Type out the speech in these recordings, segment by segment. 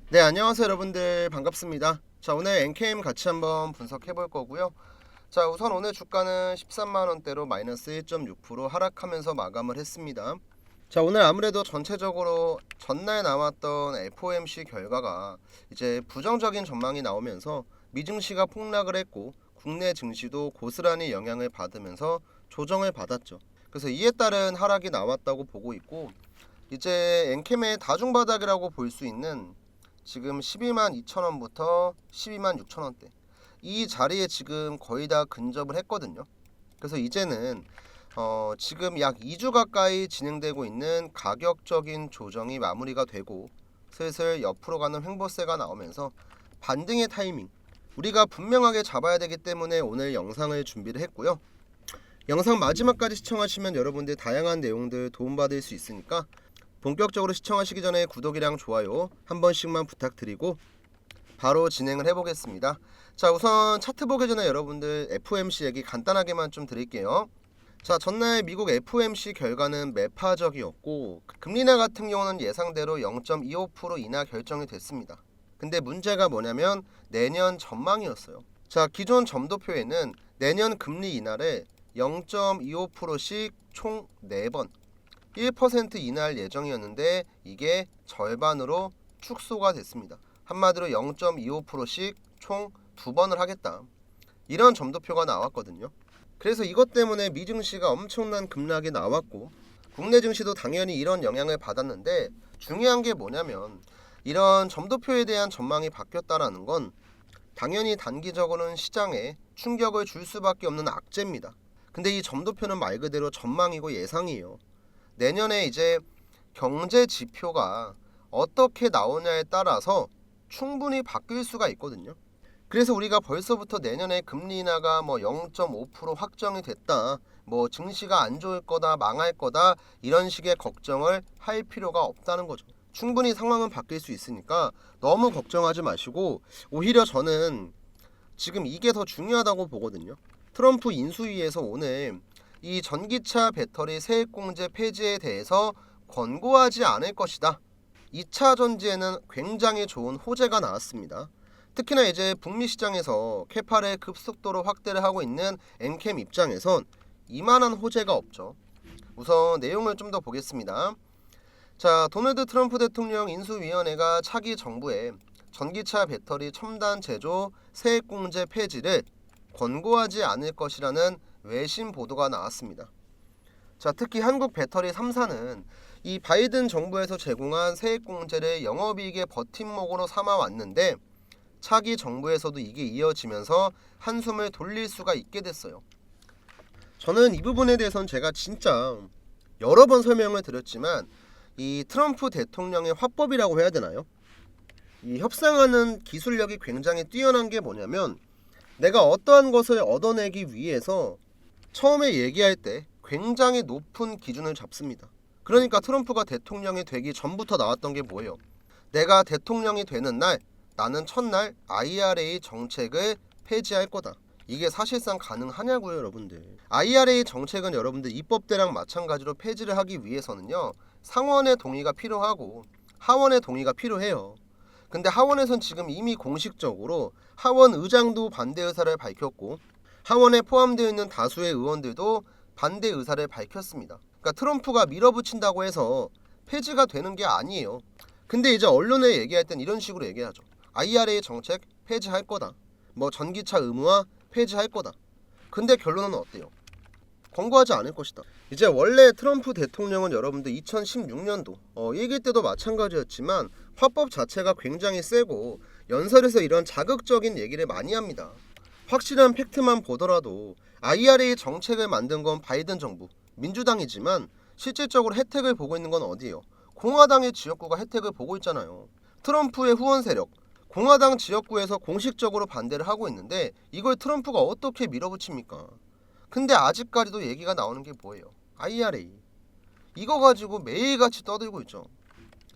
네, 안녕하세요 여러분들, 반갑습니다. 자, 오늘 NKM 같이 한번 분석해 볼 거고요. 자, 우선 오늘 주가는 13만원대로 마이너스 1.6% 하락하면서 마감을 했습니다. 자, 오늘 아무래도 전체적으로 전날 나왔던 FOMC 결과가 이제 부정적인 전망이 나오면서 미증시가 폭락을 했고 국내 증시도 고스란히 영향을 받으면서 조정을 받았죠. 그래서 이에 따른 하락이 나왔다고 보고 있고, 이제 엔캠의 다중바닥이라고 볼 수 있는 지금 12만 2천원부터 12만 6천원대 이 자리에 지금 거의 다 근접을 했거든요. 그래서 이제는 지금 약 2주 가까이 진행되고 있는 가격적인 조정이 마무리가 되고 슬슬 옆으로 가는 횡보세가 나오면서 반등의 타이밍 우리가 분명하게 잡아야 되기 때문에 오늘 영상을 준비를 했고요. 영상 마지막까지 시청하시면 여러분들 다양한 내용들 도움받을 수 있으니까 본격적으로 시청하시기 전에 구독이랑 좋아요 한 번씩만 부탁드리고 바로 진행을 해보겠습니다. 자, 우선 차트 보기 전에 여러분들 FOMC 얘기 간단하게만 좀 드릴게요. 자, 전날 미국 FOMC 결과는 매파적이었고 금리 인하 같은 경우는 예상대로 0.25% 인하 결정이 됐습니다. 근데 문제가 뭐냐면 내년 전망이었어요. 자, 기존 점도표에는 내년 금리 인하를 0.25%씩 총 4번 1% 인하할 예정이었는데 이게 절반으로 축소가 됐습니다. 한마디로 0.25%씩 총 2번을 하겠다. 이런 점도표가 나왔거든요. 그래서 이것 때문에 미증시가 엄청난 급락이 나왔고 국내 증시도 당연히 이런 영향을 받았는데, 중요한 게 뭐냐면 이런 점도표에 대한 전망이 바뀌었다라는 건 당연히 단기적으로는 시장에 충격을 줄 수밖에 없는 악재입니다. 근데 이 점도표는 말 그대로 전망이고 예상이에요. 내년에 이제 경제 지표가 어떻게 나오냐에 따라서 충분히 바뀔 수가 있거든요. 그래서 우리가 벌써부터 내년에 금리 인하가 뭐 0.5% 확정이 됐다, 뭐 증시가 안 좋을 거다, 망할 거다, 이런 식의 걱정을 할 필요가 없다는 거죠. 충분히 상황은 바뀔 수 있으니까 너무 걱정하지 마시고, 오히려 저는 지금 이게 더 중요하다고 보거든요. 트럼프 인수위에서 오늘 이 전기차 배터리 세액공제 폐지에 대해서 권고하지 않을 것이다. 2차 전지에는 굉장히 좋은 호재가 나왔습니다. 특히나 이제 북미 시장에서 캐파를 급속도로 확대를 하고 있는 엔캠 입장에선 이만한 호재가 없죠. 우선 내용을 좀 더 보겠습니다. 자, 도널드 트럼프 대통령 인수위원회가 차기 정부에 전기차 배터리 첨단 제조 세액공제 폐지를 권고하지 않을 것이라는 외신 보도가 나왔습니다. 자, 특히 한국 배터리 3사는 이 바이든 정부에서 제공한 세액공제를 영업이익의 버팀목으로 삼아 왔는데 차기 정부에서도 이게 이어지면서 한숨을 돌릴 수가 있게 됐어요. 저는 이 부분에 대해서는 제가 진짜 여러 번 설명을 드렸지만 이 트럼프 대통령의 화법이라고 해야 되나요? 이 협상하는 기술력이 굉장히 뛰어난 게 뭐냐면, 내가 어떠한 것을 얻어내기 위해서 처음에 얘기할 때 굉장히 높은 기준을 잡습니다. 그러니까 트럼프가 대통령이 되기 전부터 나왔던 게 뭐예요? 내가 대통령이 되는 날 나는 첫날 IRA 정책을 폐지할 거다. 이게 사실상 가능하냐고요, 여러분들. IRA 정책은 여러분들 입법대랑 마찬가지로 폐지를 하기 위해서는요, 상원의 동의가 필요하고 하원의 동의가 필요해요. 근데 하원에선 지금 이미 공식적으로 하원 의장도 반대 의사를 밝혔고 하원에 포함되어 있는 다수의 의원들도 반대 의사를 밝혔습니다. 그러니까 트럼프가 밀어붙인다고 해서 폐지가 되는 게 아니에요. 근데 이제 언론에 얘기할 땐 이런 식으로 얘기하죠. IRA 정책 폐지할 거다. 뭐 전기차 의무화 폐지할 거다. 근데 결론은 어때요? 권고하지 않을 것이다. 이제 원래 트럼프 대통령은 여러분들 2016년도 이길 때도 마찬가지였지만 화법 자체가 굉장히 세고 연설에서 이런 자극적인 얘기를 많이 합니다. 확실한 팩트만 보더라도 IRA 정책을 만든 건 바이든 정부, 민주당이지만 실질적으로 혜택을 보고 있는 건 어디예요? 공화당의 지역구가 혜택을 보고 있잖아요. 트럼프의 후원 세력, 공화당 지역구에서 공식적으로 반대를 하고 있는데 이걸 트럼프가 어떻게 밀어붙입니까? 근데 아직까지도 얘기가 나오는 게 뭐예요? IRA. 이거 가지고 매일같이 떠들고 있죠.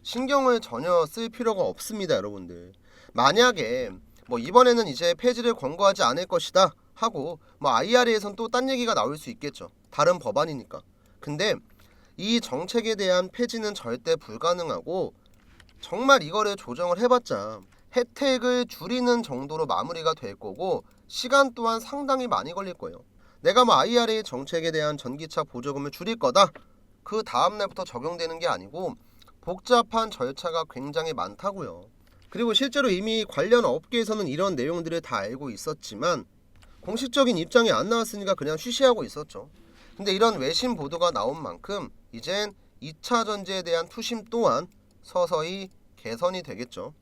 신경을 전혀 쓸 필요가 없습니다, 여러분들. 만약에 뭐 이번에는 이제 폐지를 권고하지 않을 것이다 하고 뭐 IRA에선 또 딴 얘기가 나올 수 있겠죠. 다른 법안이니까. 근데 이 정책에 대한 폐지는 절대 불가능하고 정말 이거를 조정을 해봤자 혜택을 줄이는 정도로 마무리가 될 거고 시간 또한 상당히 많이 걸릴 거예요. 내가 뭐 IRA 정책에 대한 전기차 보조금을 줄일 거다, 그 다음날부터 적용되는 게 아니고 복잡한 절차가 굉장히 많다고요. 그리고 실제로 이미 관련 업계에서는 이런 내용들을 다 알고 있었지만 공식적인 입장이 안 나왔으니까 그냥 쉬쉬하고 있었죠. 근데 이런 외신 보도가 나온 만큼 이젠 2차 전지에 대한 투심 또한 서서히 개선이 되겠죠.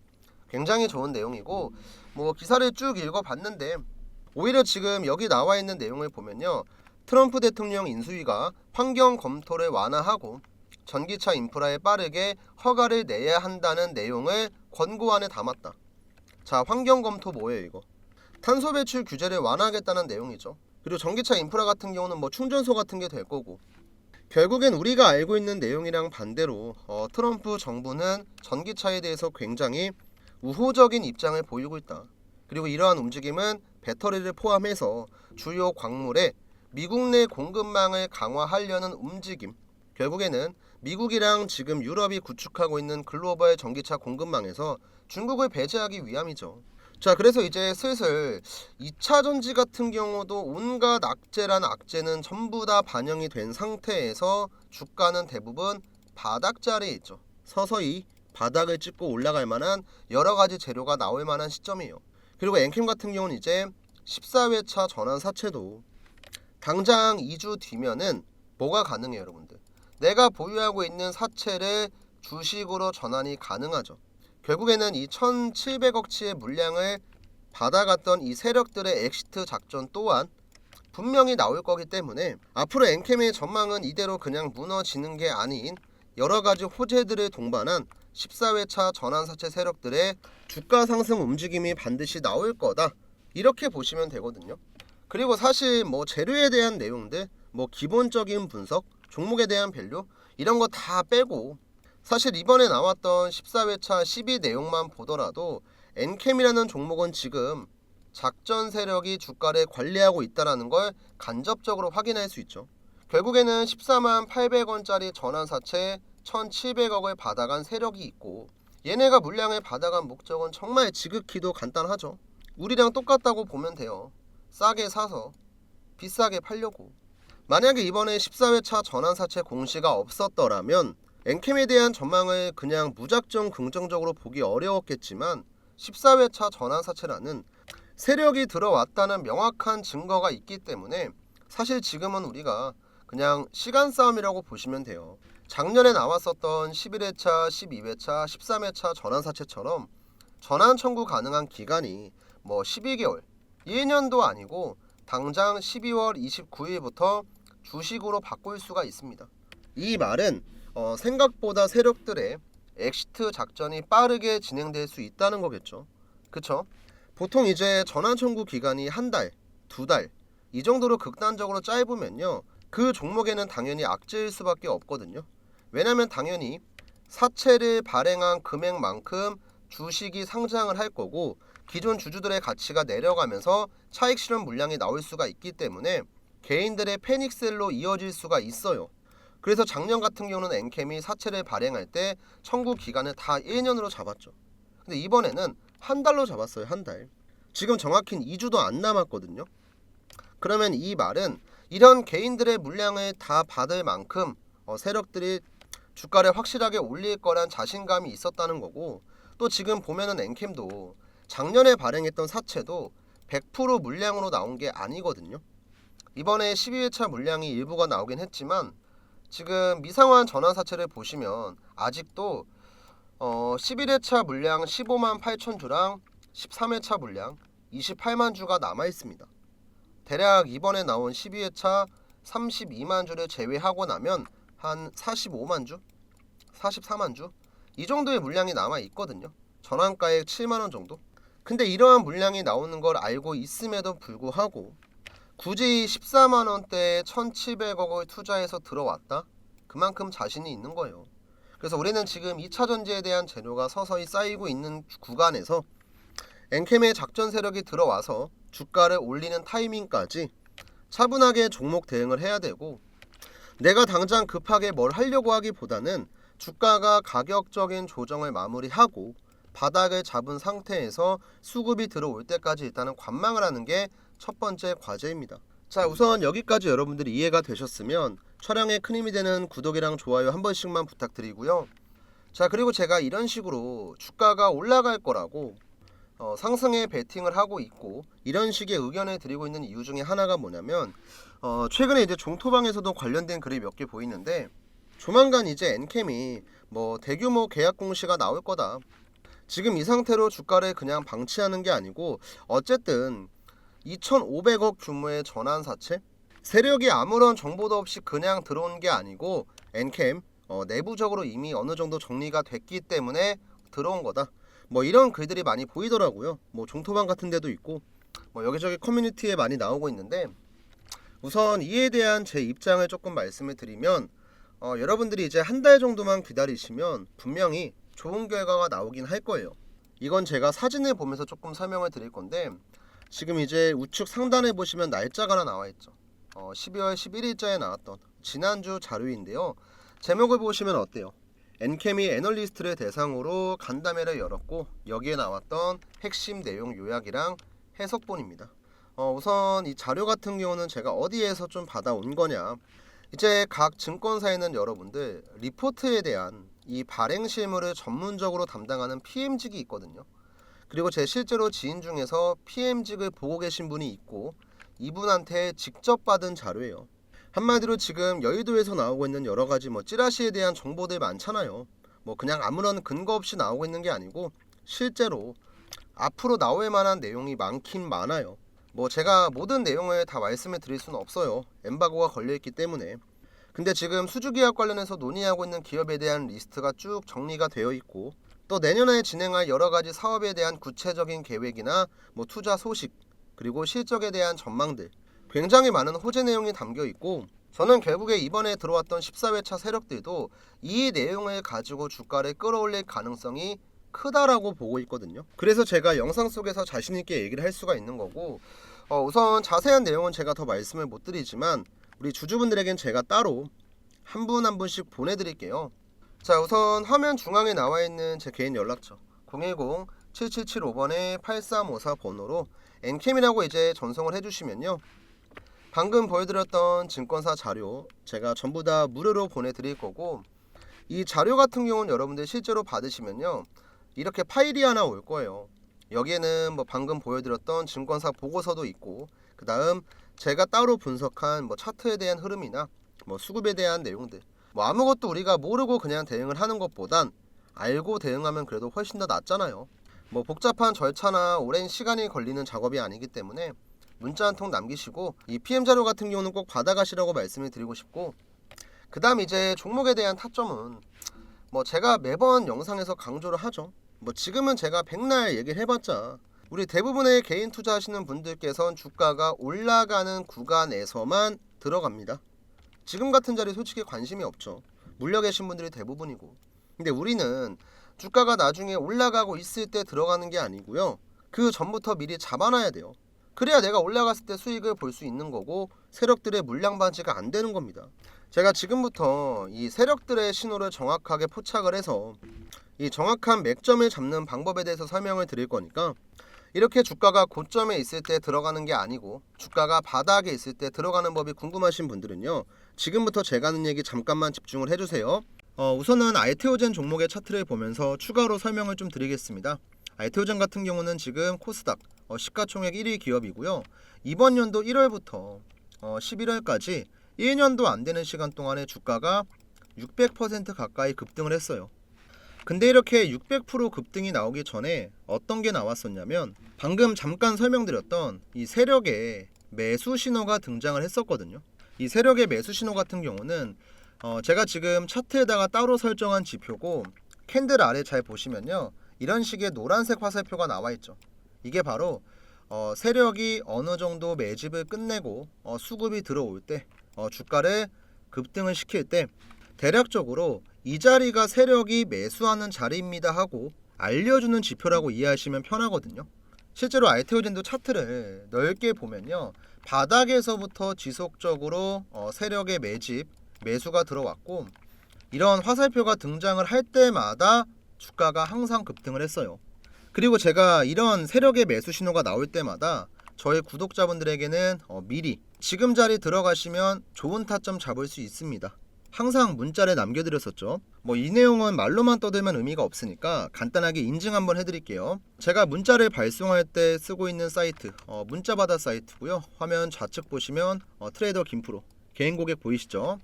굉장히 좋은 내용이고 뭐 기사를 쭉 읽어봤는데 오히려 지금 여기 나와 있는 내용을 보면요, 트럼프 대통령 인수위가 환경 검토를 완화하고 전기차 인프라에 빠르게 허가를 내야 한다는 내용을 권고안에 담았다. 자, 환경 검토 뭐예요 이거? 탄소 배출 규제를 완화하겠다는 내용이죠. 그리고 전기차 인프라 같은 경우는 뭐 충전소 같은 게 될 거고, 결국엔 우리가 알고 있는 내용이랑 반대로 트럼프 정부는 전기차에 대해서 굉장히 우호적인 입장을 보이고 있다. 그리고 이러한 움직임은 배터리를 포함해서 주요 광물의 미국 내 공급망을 강화하려는 움직임, 결국에는 미국이랑 지금 유럽이 구축하고 있는 글로벌 전기차 공급망에서 중국을 배제하기 위함이죠. 자, 그래서 이제 슬슬 2차 전지 같은 경우도 온갖 악재란 악재는 전부 다 반영이 된 상태에서 주가는 대부분 바닥 자리에 있죠. 서서히 바닥을 찍고 올라갈 만한 여러 가지 재료가 나올 만한 시점이에요. 그리고 엔캠 같은 경우는 이제 14회차 전환 사채도 당장 2주 뒤면은 뭐가 가능해요, 여러분들? 내가 보유하고 있는 사채를 주식으로 전환이 가능하죠. 결국에는 이 1700억치의 물량을 받아갔던 이 세력들의 엑시트 작전 또한 분명히 나올 거기 때문에 앞으로 엔캠의 전망은 이대로 그냥 무너지는 게 아닌 여러 가지 호재들을 동반한 14회차 전환사채 세력들의 주가 상승 움직임이 반드시 나올 거다, 이렇게 보시면 되거든요. 그리고 사실 뭐 재료에 대한 내용들, 뭐 기본적인 분석, 종목에 대한 밸류 이런 거 다 빼고 사실 이번에 나왔던 14회차 12 내용만 보더라도 엔캠이라는 종목은 지금 작전 세력이 주가를 관리하고 있다는 걸 간접적으로 확인할 수 있죠. 결국에는 14만 800원짜리 전환사채 1700억을 받아간 세력이 있고, 얘네가 물량을 받아간 목적은 정말 지극히도 간단하죠. 우리랑 똑같다고 보면 돼요. 싸게 사서 비싸게 팔려고. 만약에 이번에 14회차 전환사채 공시가 없었더라면 엔캠에 대한 전망을 그냥 무작정 긍정적으로 보기 어려웠겠지만 14회차 전환사채라는 세력이 들어왔다는 명확한 증거가 있기 때문에 사실 지금은 우리가 그냥 시간 싸움이라고 보시면 돼요. 작년에 나왔었던 11회차, 12회차, 13회차 전환사채처럼 전환 청구 가능한 기간이 뭐 12개월, 1년도 아니고 당장 12월 29일부터 주식으로 바꿀 수가 있습니다. 이 말은 생각보다 세력들의 엑시트 작전이 빠르게 진행될 수 있다는 거겠죠. 그쵸? 보통 이제 전환 청구 기간이 한 달, 두 달 이 정도로 극단적으로 짧으면요, 그 종목에는 당연히 악재일 수밖에 없거든요. 왜냐면 당연히 사채를 발행한 금액만큼 주식이 상장을 할 거고 기존 주주들의 가치가 내려가면서 차익 실현 물량이 나올 수가 있기 때문에 개인들의 패닉셀로 이어질 수가 있어요. 그래서 작년 같은 경우는 엔캠이 사채를 발행할 때 청구 기간을 다 1년으로 잡았죠. 근데 이번에는 한 달로 잡았어요. 한 달. 지금 정확히는 2주도 안 남았거든요. 그러면 이 말은 이런 개인들의 물량을 다 받을 만큼 세력들이 주가를 확실하게 올릴 거란 자신감이 있었다는 거고, 또 지금 보면은 엔캠도 작년에 발행했던 사채도 100% 물량으로 나온 게 아니거든요. 이번에 12회차 물량이 일부가 나오긴 했지만 지금 미상환 전환사채를 보시면 아직도 11회차 물량 15만 8천 주랑 13회차 물량 28만 주가 남아 있습니다. 대략 이번에 나온 12회차 32만 주를 제외하고 나면 한 45만 주? 44만 주? 이 정도의 물량이 남아 있거든요. 전환가액 7만 원 정도? 근데 이러한 물량이 나오는 걸 알고 있음에도 불구하고 굳이 14만 원대에 1700억을 투자해서 들어왔다? 그만큼 자신이 있는 거예요. 그래서 우리는 지금 2차 전지에 대한 재료가 서서히 쌓이고 있는 구간에서 엔캠의 작전 세력이 들어와서 주가를 올리는 타이밍까지 차분하게 종목 대응을 해야 되고, 내가 당장 급하게 뭘 하려고 하기보다는 주가가 가격적인 조정을 마무리하고 바닥을 잡은 상태에서 수급이 들어올 때까지 일단은 관망을 하는 게 첫 번째 과제입니다. 자, 우선 여기까지 여러분들이 이해가 되셨으면 촬영에 큰 힘이 되는 구독이랑 좋아요 한 번씩만 부탁드리고요. 자, 그리고 제가 이런 식으로 주가가 올라갈 거라고 상승에 베팅을 하고 있고 이런 식의 의견을 드리고 있는 이유 중에 하나가 뭐냐면 최근에 이제 종토방에서도 관련된 글이 몇 개 보이는데 조만간 이제 엔캠이 뭐 대규모 계약 공시가 나올 거다. 지금 이 상태로 주가를 그냥 방치하는 게 아니고 어쨌든 2,500억 규모의 전환사채 세력이 아무런 정보도 없이 그냥 들어온 게 아니고 엔캠 내부적으로 이미 어느 정도 정리가 됐기 때문에 들어온 거다. 뭐 이런 글들이 많이 보이더라고요. 뭐 종토방 같은 데도 있고 뭐 여기저기 커뮤니티에 많이 나오고 있는데 우선 이에 대한 제 입장을 조금 말씀을 드리면 여러분들이 이제 한 달 정도만 기다리시면 분명히 좋은 결과가 나오긴 할 거예요. 이건 제가 사진을 보면서 조금 설명을 드릴 건데 지금 이제 우측 상단에 보시면 날짜가 하나 나와 있죠. 12월 11일자에 나왔던 지난주 자료인데요. 제목을 보시면 어때요? 엔캠이 애널리스트를 대상으로 간담회를 열었고 여기에 나왔던 핵심 내용 요약이랑 해석본입니다. 우선 이 자료 같은 경우는 제가 어디에서 좀 받아온 거냐, 이제 각 증권사에는 여러분들 리포트에 대한 이 발행 실무를 전문적으로 담당하는 PM직이 있거든요. 그리고 제 실제로 지인 중에서 PM직을 보고 계신 분이 있고 이분한테 직접 받은 자료예요. 한마디로 지금 여의도에서 나오고 있는 여러 가지 뭐 찌라시에 대한 정보들 많잖아요. 뭐 그냥 아무런 근거 없이 나오고 있는 게 아니고 실제로 앞으로 나올 만한 내용이 많긴 많아요. 뭐 제가 모든 내용을 다 말씀을 드릴 수는 없어요. 엠바고가 걸려있기 때문에. 근데 지금 수주계약 관련해서 논의하고 있는 기업에 대한 리스트가 쭉 정리가 되어 있고 또 내년에 진행할 여러 가지 사업에 대한 구체적인 계획이나 뭐 투자 소식 그리고 실적에 대한 전망들 굉장히 많은 호재 내용이 담겨 있고 저는 결국에 이번에 들어왔던 14회차 세력들도 이 내용을 가지고 주가를 끌어올릴 가능성이 크다라고 보고 있거든요. 그래서 제가 영상 속에서 자신 있게 얘기를 할 수가 있는 거고 우선 자세한 내용은 제가 더 말씀을 못 드리지만 우리 주주분들에겐 제가 따로 한 분 한 분씩 보내드릴게요. 자, 우선 화면 중앙에 나와 있는 제 개인 연락처 010-7775번에 8354 번호로 엔캠이라고 이제 전송을 해주시면요. 방금 보여드렸던 증권사 자료 제가 전부 다 무료로 보내드릴 거고 이 자료 같은 경우는 여러분들 실제로 받으시면요. 이렇게 파일이 하나 올 거예요. 여기에는 뭐 방금 보여드렸던 증권사 보고서도 있고 그 다음 제가 따로 분석한 뭐 차트에 대한 흐름이나 뭐 수급에 대한 내용들 뭐 아무것도 우리가 모르고 그냥 대응을 하는 것보단 알고 대응하면 그래도 훨씬 더 낫잖아요. 뭐 복잡한 절차나 오랜 시간이 걸리는 작업이 아니기 때문에 문자 한 통 남기시고 이 PM 자료 같은 경우는 꼭 받아가시라고 말씀을 드리고 싶고 그 다음 이제 종목에 대한 타점은 뭐 제가 매번 영상에서 강조를 하죠. 뭐 지금은 제가 백날 얘기를 해봤자 우리 대부분의 개인 투자하시는 분들께서는 주가가 올라가는 구간에서만 들어갑니다. 지금 같은 자리에 솔직히 관심이 없죠. 물려 계신 분들이 대부분이고. 근데 우리는 주가가 나중에 올라가고 있을 때 들어가는 게 아니고요. 그 전부터 미리 잡아놔야 돼요. 그래야 내가 올라갔을 때 수익을 볼 수 있는 거고 세력들의 물량 방지가 안 되는 겁니다. 제가 지금부터 이 세력들의 신호를 정확하게 포착을 해서 이 정확한 맥점을 잡는 방법에 대해서 설명을 드릴 거니까 이렇게 주가가 고점에 있을 때 들어가는 게 아니고 주가가 바닥에 있을 때 들어가는 법이 궁금하신 분들은요. 지금부터 제가 하는 얘기 잠깐만 집중을 해주세요. 우선은 알테오젠 종목의 차트를 보면서 추가로 설명을 좀 드리겠습니다. 알테오젠 같은 경우는 지금 코스닥 시가총액 1위 기업이고요. 이번 연도 1월부터 11월까지 1년도 안 되는 시간 동안에 주가가 600% 가까이 급등을 했어요. 근데 이렇게 600% 급등이 나오기 전에 어떤 게 나왔었냐면 방금 잠깐 설명드렸던 이 세력의 매수 신호가 등장을 했었거든요. 이 세력의 매수 신호 같은 경우는 제가 지금 차트에다가 따로 설정한 지표고 캔들 아래 잘 보시면요. 이런 식의 노란색 화살표가 나와 있죠. 이게 바로 세력이 어느 정도 매집을 끝내고 수급이 들어올 때 주가를 급등을 시킬 때 대략적으로 이 자리가 세력이 매수하는 자리입니다 하고 알려주는 지표라고 이해하시면 편하거든요. 실제로 알테오젠도 차트를 넓게 보면요. 바닥에서부터 지속적으로 세력의 매집, 매수가 들어왔고 이런 화살표가 등장을 할 때마다 주가가 항상 급등을 했어요. 그리고 제가 이런 세력의 매수 신호가 나올 때마다 저희 구독자분들에게는 미리 지금 자리 들어가시면 좋은 타점 잡을 수 있습니다. 항상 문자를 남겨드렸었죠. 이 내용은 말로만 떠들면 의미가 없으니까 간단하게 인증 한번 해드릴게요. 제가 문자를 발송할 때 쓰고 있는 사이트 문자바다 사이트고요. 화면 좌측 보시면 트레이더 김프로 개인 고객 보이시죠?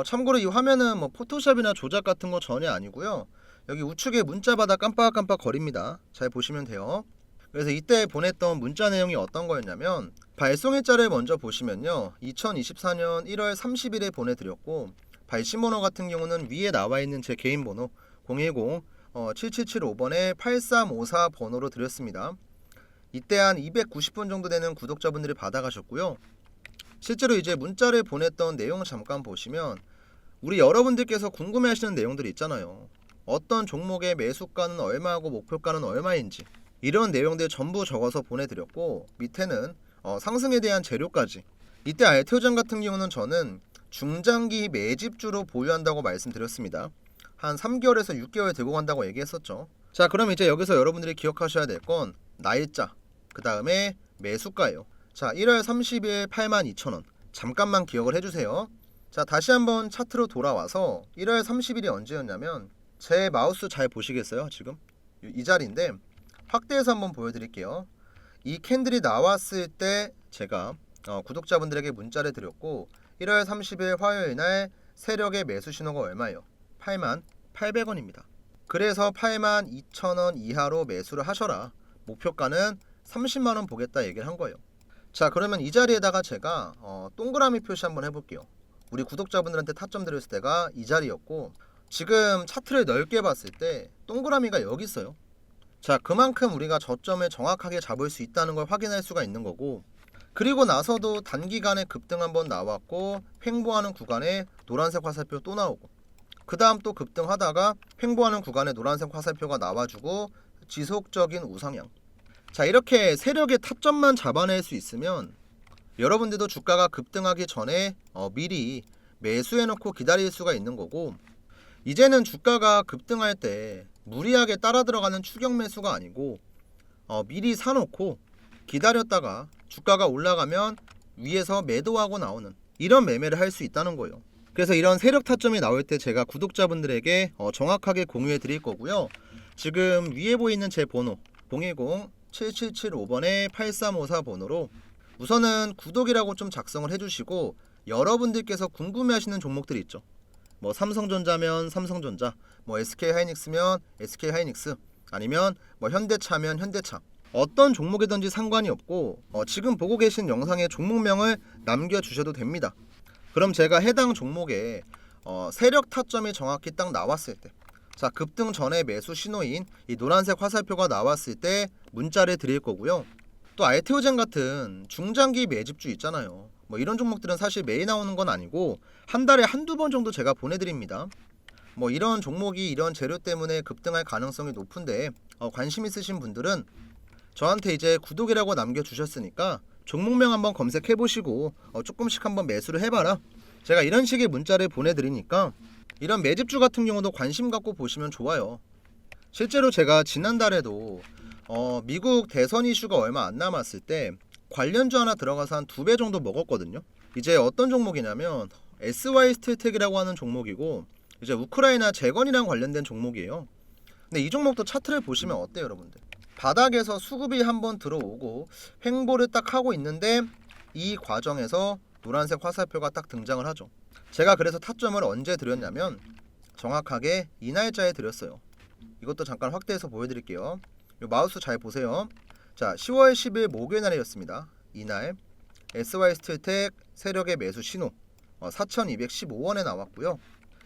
참고로 이 화면은 포토샵이나 조작 같은 거 전혀 아니고요. 여기 우측에 문자바다 깜빡깜빡 거립니다. 잘 보시면 돼요. 그래서 이때 보냈던 문자 내용이 어떤 거였냐면 발송일자를 먼저 보시면요, 2024년 1월 30일에 보내드렸고 발신 번호 같은 경우는 위에 나와 있는 제 개인 번호 010-7775번에 8354 번호로 드렸습니다. 이때 한 290분 정도 되는 구독자분들이 받아가셨고요. 실제로 이제 문자를 보냈던 내용 잠깐 보시면 우리 여러분들께서 궁금해하시는 내용들이 있잖아요. 어떤 종목의 매수가는 얼마고 목표가는 얼마인지 이런 내용들 전부 적어서 보내드렸고 밑에는 상승에 대한 재료까지. 이때 알테오젠 같은 경우는 저는 중장기 매집주로 보유한다고 말씀드렸습니다. 한 3개월에서 6개월 들고 간다고 얘기했었죠. 자, 그럼 이제 여기서 여러분들이 기억하셔야 될 건 날짜, 그 다음에 매수가예요. 자, 1월 30일 82,000원. 잠깐만 기억을 해주세요. 자, 다시 한번 차트로 돌아와서 1월 30일이 언제였냐면 제 마우스 잘 보시겠어요? 지금 이 자리인데 확대해서 한번 보여드릴게요. 이 캔들이 나왔을 때 제가 구독자분들에게 문자를 드렸고 1월 30일 화요일날 세력의 매수 신호가 얼마예요? 88,800원입니다. 그래서 82,000원 이하로 매수를 하셔라. 목표가는 30만원 보겠다 얘기를 한 거예요. 자, 그러면 이 자리에다가 제가 동그라미 표시 한번 해볼게요. 우리 구독자분들한테 타점 드렸을 때가 이 자리였고 지금 차트를 넓게 봤을 때 동그라미가 여기 있어요. 자, 그만큼 우리가 저점을 정확하게 잡을 수 있다는 걸 확인할 수가 있는 거고, 그리고 나서도 단기간에 급등 한번 나왔고 횡보하는 구간에 노란색 화살표 또 나오고 그 다음 또 급등하다가 횡보하는 구간에 노란색 화살표가 나와주고 지속적인 우상향. 자, 이렇게 세력의 타점만 잡아낼 수 있으면 여러분들도 주가가 급등하기 전에 미리 매수해놓고 기다릴 수가 있는 거고, 이제는 주가가 급등할 때 무리하게 따라 들어가는 추격 매수가 아니고 미리 사놓고 기다렸다가 주가가 올라가면 위에서 매도하고 나오는 이런 매매를 할 수 있다는 거예요. 그래서 이런 세력 타점이 나올 때 제가 구독자분들에게 정확하게 공유해 드릴 거고요. 지금 위에 보이는 제 번호 010-7775번에 8354 번호로 우선은 구독이라고 좀 작성을 해주시고 여러분들께서 궁금해하시는 종목들이 있죠. 삼성전자면 삼성전자, SK하이닉스면 SK하이닉스, 아니면 현대차면 현대차, 어떤 종목이든지 상관이 없고 지금 보고 계신 영상의 종목명을 남겨주셔도 됩니다. 그럼 제가 해당 종목에 세력 타점이 정확히 딱 나왔을 때, 자, 급등 전에 매수 신호인 이 노란색 화살표가 나왔을 때 문자를 드릴 거고요. 또 알테오젠 같은 중장기 매집주 있잖아요. 이런 종목들은 사실 매일 나오는 건 아니고 한 달에 한두 번 정도 제가 보내드립니다. 이런 종목이 이런 재료 때문에 급등할 가능성이 높은데 관심 있으신 분들은 저한테 이제 구독이라고 남겨주셨으니까 종목명 한번 검색해보시고 조금씩 한번 매수를 해봐라. 제가 이런 식의 문자를 보내드리니까 이런 매집주 같은 경우도 관심 갖고 보시면 좋아요. 실제로 제가 지난달에도 미국 대선 이슈가 얼마 안 남았을 때 관련주 하나 들어가서 한 2배 정도 먹었거든요. 이제 어떤 종목이냐면 SY스틸텍이라고 하는 종목이고 이제 우크라이나 재건이랑 관련된 종목이에요. 근데 이 종목도 차트를 보시면 어때요, 여러분들? 바닥에서 수급이 한번 들어오고 횡보를 딱 하고 있는데 이 과정에서 노란색 화살표가 딱 등장을 하죠. 제가 그래서 타점을 언제 드렸냐면 정확하게 이 날짜에 드렸어요. 이것도 잠깐 확대해서 보여드릴게요. 요 마우스 잘 보세요. 자, 10월 10일 목요일 날이었습니다. 이날 SY스틸텍 세력의 매수 신호 4,215원에 나왔고요.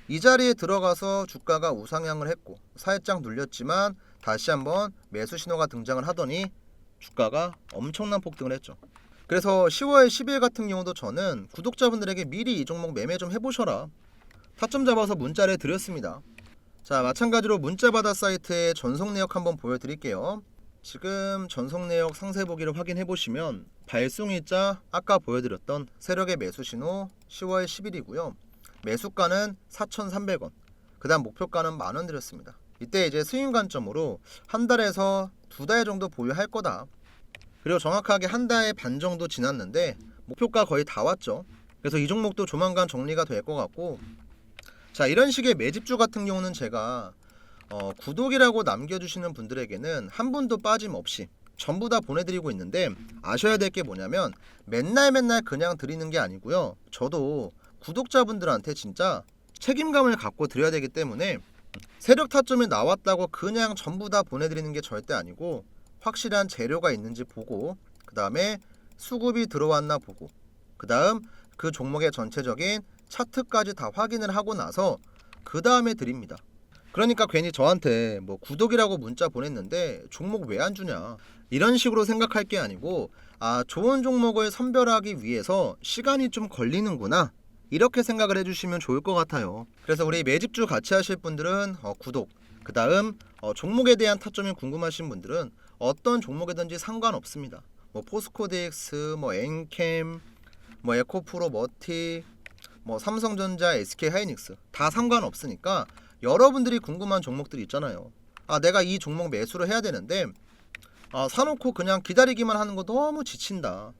이 자리에 들어가서 주가가 우상향을 했고 살짝 눌렸지만 다시 한번 매수 신호가 등장을 하더니 주가가 엄청난 폭등을 했죠. 그래서 10월 10일 같은 경우도 저는 구독자분들에게 미리 이 종목 매매 좀 해보셔라, 타점 잡아서 문자를 드렸습니다. 자, 마찬가지로 문자바다 사이트의 전송 내역 한번 보여드릴게요. 지금 전송 내역 상세 보기를 확인해 보시면 발송일자 아까 보여드렸던 세력의 매수 신호 10월 10일이고요. 매수가는 4,300원, 그 다음 목표가는 만원 드렸습니다. 이때 이제 스윙 관점으로 한 달에서 두 달 정도 보유할 거다. 그리고 정확하게 한 달 반 정도 지났는데 목표가 거의 다 왔죠. 그래서 이 종목도 조만간 정리가 될 것 같고, 자, 이런 식의 매집주 같은 경우는 제가 구독이라고 남겨주시는 분들에게는 한 분도 빠짐없이 전부 다 보내드리고 있는데, 아셔야 될 게 뭐냐면 맨날 그냥 드리는 게 아니고요. 저도 구독자분들한테 진짜 책임감을 갖고 드려야 되기 때문에 세력 타점이 나왔다고 그냥 전부 다 보내드리는 게 절대 아니고, 확실한 재료가 있는지 보고, 그 다음에 수급이 들어왔나 보고, 그 다음 그 종목의 전체적인 차트까지 다 확인을 하고 나서 그 다음에 드립니다. 그러니까 괜히 저한테 뭐 구독이라고 문자 보냈는데 종목 왜 안 주냐 이런 식으로 생각할 게 아니고, 아, 좋은 종목을 선별하기 위해서 시간이 좀 걸리는구나 이렇게 생각을 해주시면 좋을 것 같아요. 그래서 우리 매집주 같이 하실 분들은 구독, 그 다음 종목에 대한 타점이 궁금하신 분들은 어떤 종목이든지 상관없습니다. 뭐 포스코DX, 뭐 엔캠, 뭐 에코프로 머티, 뭐 삼성전자, SK하이닉스 다 상관없으니까 여러분들이 궁금한 종목들이 있잖아요. 아, 내가 이 종목 매수를 해야 되는데 사놓고 그냥 기다리기만 하는 거 너무 지친다.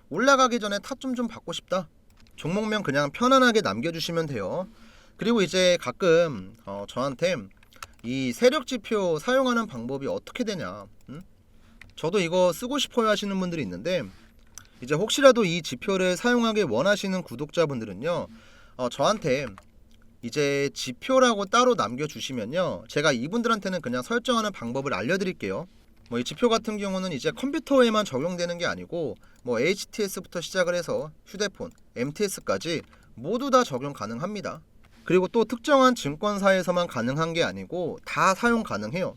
올라가기 전에 타점 좀 받고 싶다. 종목명 그냥 편안하게 남겨주시면 돼요. 그리고 이제 가끔 저한테 이 세력지표 사용하는 방법이 어떻게 되냐, 저도 이거 쓰고 싶어요 하시는 분들이 있는데, 이제 혹시라도 이 지표를 사용하길 원하시는 구독자분들은요, 저한테 이제 지표라고 따로 남겨주시면요, 제가 이분들한테는 그냥 설정하는 방법을 알려드릴게요. 뭐 이 지표 같은 경우는 이제 컴퓨터에만 적용되는 게 아니고 뭐 HTS부터 시작을 해서 휴대폰, MTS까지 모두 다 적용 가능합니다. 그리고 또 특정한 증권사에서만 가능한 게 아니고 다 사용 가능해요.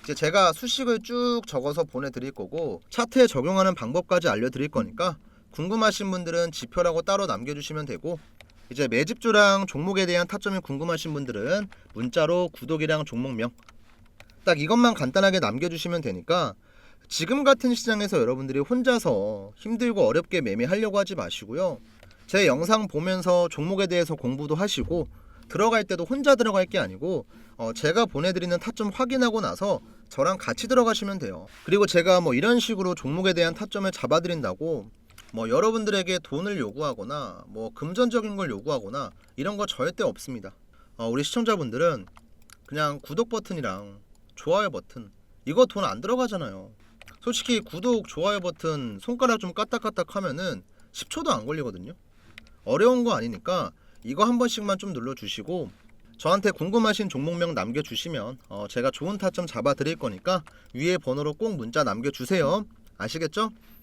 이제 제가 수식을 쭉 적어서 보내드릴 거고 차트에 적용하는 방법까지 알려드릴 거니까 궁금하신 분들은 지표라고 따로 남겨주시면 되고, 이제 매집주랑 종목에 대한 타점이 궁금하신 분들은 문자로 구독이랑 종목명 딱 이것만 간단하게 남겨주시면 되니까, 지금 같은 시장에서 여러분들이 혼자서 힘들고 어렵게 매매하려고 하지 마시고요. 제 영상 보면서 종목에 대해서 공부도 하시고, 들어갈 때도 혼자 들어갈 게 아니고 제가 보내드리는 타점 확인하고 나서 저랑 같이 들어가시면 돼요. 그리고 제가 뭐 이런 식으로 종목에 대한 타점을 잡아드린다고 뭐 여러분들에게 돈을 요구하거나 뭐 금전적인 걸 요구하거나 이런 거 절대 없습니다. 우리 시청자분들은 그냥 구독 버튼이랑 좋아요 버튼 이거 돈 안 들어가잖아요. 솔직히 구독, 좋아요 버튼 손가락 좀 까딱까딱 하면은 10초도 안 걸리거든요. 어려운 거 아니니까 이거 한 번씩만 좀 눌러주시고, 저한테 궁금하신 종목명 남겨주시면 제가 좋은 타점 잡아드릴 거니까 위에 번호로 꼭 문자 남겨주세요. 아시겠죠?